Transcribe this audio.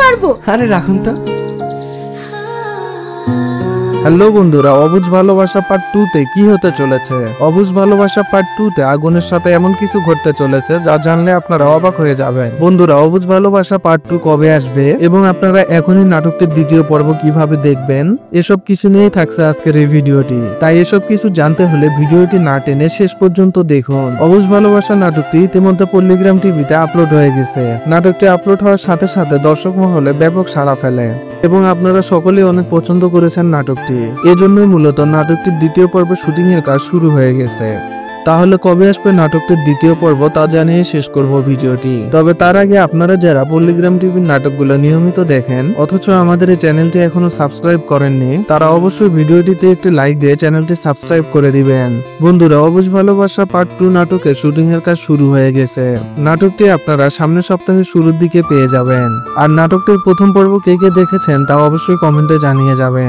পারবো। আরে রাখুন তো। হ্যালো বন্ধুরা, অবুঝ ভালোবাসা পার্ট 2 তে কি হতে চলেছে? অবুঝ ভালোবাসা পার্ট 2 তে আগুনের সাথে এমন কিছু ঘটতে চলেছে যা জানলে আপনারা অবাক হয়ে যাবেন। বন্ধুরা, অবুঝ ভালোবাসা পার্ট 2 কবে আসবে এবং আপনারা এখনই নাটকটির দ্বিতীয় পর্ব কিভাবে দেখবেন, এসব কিছু নিয়েই থাকছে আজকের এই ভিডিওটি। তাই এসব কিছু জানতে হলে ভিডিওটি না টেনে শেষ পর্যন্ত দেখুন। অবুঝ ভালোবাসা নাটকটি ইতিমধ্যে পল্লিগ্রাম টিভিতে আপলোড হয়ে গেছে। নাটকটি আপলোড হওয়ার সাথে সাথে দর্শক মহলে ব্যাপক সাড়া ফেলে এবং আপনারা সকলেই অনেক পছন্দ করেছেন নাটকটি। এজন্যই মূলত নাটকটির দ্বিতীয় পর্ব শুটিং এর কাজ শুরু হয়ে গেছে। তাহলে কবে আসবে নাটকটির দ্বিতীয় পর্ব তা জানিয়ে শেষ করব ভিডিওটি। তবে তার আগে আপনারা যারা পল্লিগ্রাম টিভির নাটকগুলো নিয়মিত দেখেন অথচ আমাদের এই চ্যানেলটি এখনো সাবস্ক্রাইব করেননি, তারা অবশ্যই ভিডিওটিতে একটি লাইক দিয়ে চ্যানেলটি সাবস্ক্রাইব করে দিবেন। বন্ধুরা, অবুঝ ভালোবাসা পার্ট 2 নাটকের শুটিং এর কাজ শুরু হয়ে গেছে। নাটকটি আপনারা সামনের সপ্তাহের শুরুর দিকে পেয়ে যাবেন। আর নাটকটির প্রথম পর্ব কে কে দেখেছেন তা অবশ্যই কমেন্টে জানিয়ে যাবেন।